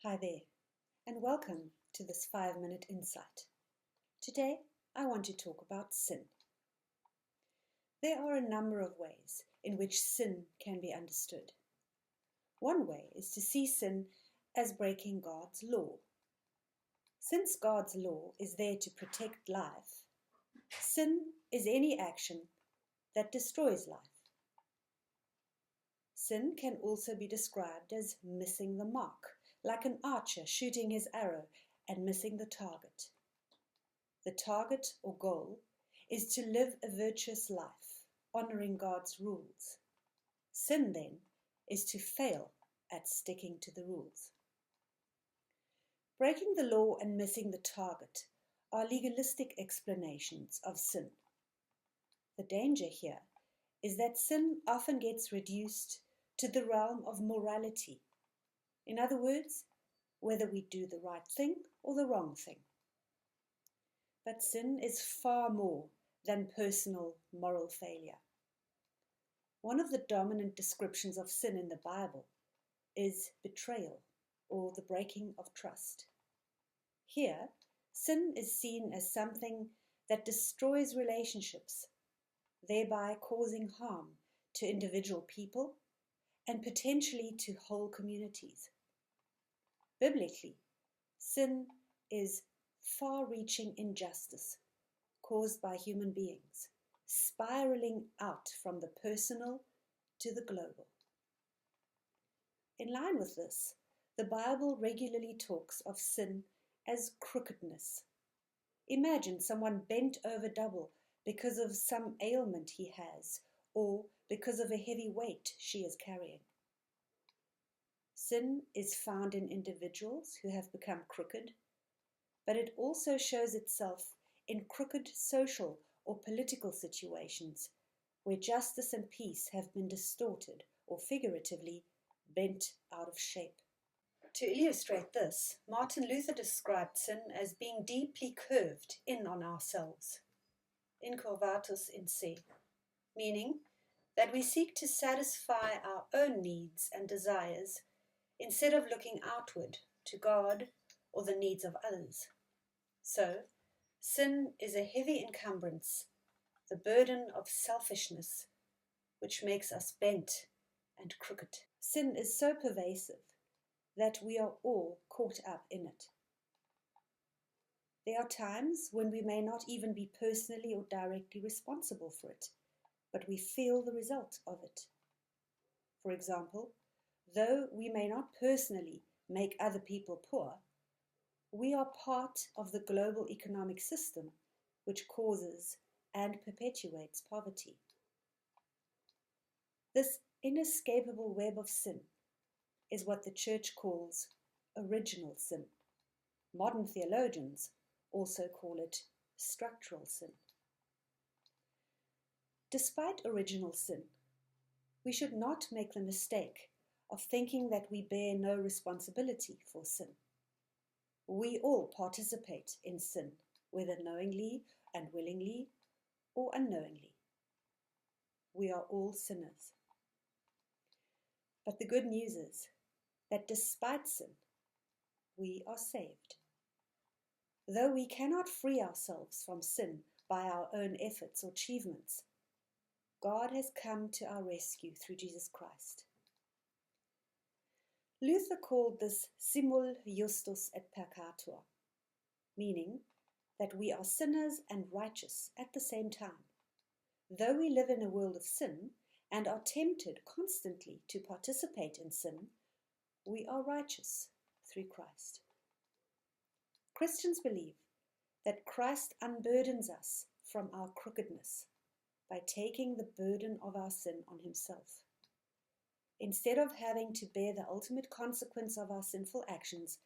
Hi there, and welcome to this 5-minute insight. Today, I want to talk about sin. There are a number of ways in which sin can be understood. One way is to see sin as breaking God's law. Since God's law is there to protect life, sin is any action that destroys life. Sin can also be described as missing the mark, like an archer shooting his arrow and missing the target. The target or goal is to live a virtuous life, honoring God's rules. Sin, then, is to fail at sticking to the rules. Breaking the law and missing the target are legalistic explanations of sin. The danger here is that sin often gets reduced to the realm of morality. In other words, whether we do the right thing or the wrong thing. But sin is far more than personal moral failure. One of the dominant descriptions of sin in the Bible is betrayal, or the breaking of trust. Here, sin is seen as something that destroys relationships, thereby causing harm to individual people and potentially to whole communities. Biblically, sin is far-reaching injustice caused by human beings, spiraling out from the personal to the global. In line with this, the Bible regularly talks of sin as crookedness. Imagine someone bent over double because of some ailment he has, or because of a heavy weight she is carrying. Sin is found in individuals who have become crooked, but it also shows itself in crooked social or political situations where justice and peace have been distorted or figuratively bent out of shape. To illustrate this, Martin Luther described sin as being deeply curved in on ourselves, incurvatus in se, meaning that we seek to satisfy our own needs and desires instead of looking outward to God or the needs of others. So, sin is a heavy encumbrance, the burden of selfishness, which makes us bent and crooked. Sin is so pervasive that we are all caught up in it. There are times when we may not even be personally or directly responsible for it, but we feel the result of it. For example, though we may not personally make other people poor, we are part of the global economic system which causes and perpetuates poverty. This inescapable web of sin is what the church calls original sin. Modern theologians also call it structural sin. Despite original sin, we should not make the mistake of thinking that we bear no responsibility for sin. We all participate in sin, whether knowingly and willingly or unknowingly. We are all sinners. But the good news is that despite sin, we are saved. Though we cannot free ourselves from sin by our own efforts or achievements, God has come to our rescue through Jesus Christ. Luther called this simul justus et peccator, meaning that we are sinners and righteous at the same time. Though we live in a world of sin and are tempted constantly to participate in sin, we are righteous through Christ. Christians believe that Christ unburdens us from our crookedness by taking the burden of our sin on himself. Instead of having to bear the ultimate consequence of our sinful actions,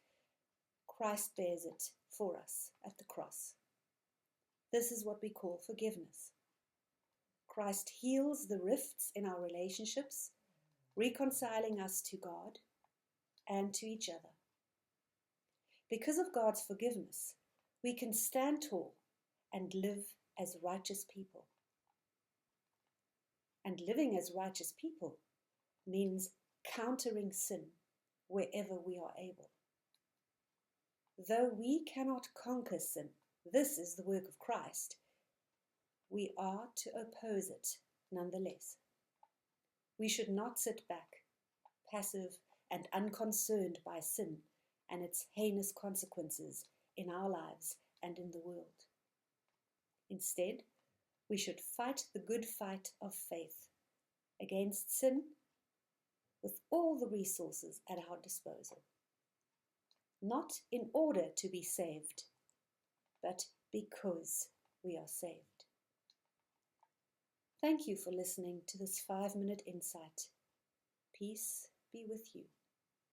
Christ bears it for us at the cross. This is what we call forgiveness. Christ heals the rifts in our relationships, reconciling us to God and to each other. Because of God's forgiveness, we can stand tall and live as righteous people. And living as righteous people means countering sin wherever we are able. though we cannot conquer sin, this is the work of Christ, we are to oppose it nonetheless. We should not sit back, passive and unconcerned by sin and its heinous consequences in our lives and in the world. Instead, we should fight the good fight of faith against sin with all the resources at our disposal. Not in order to be saved, but because we are saved. Thank you for listening to this 5-minute insight. Peace be with you.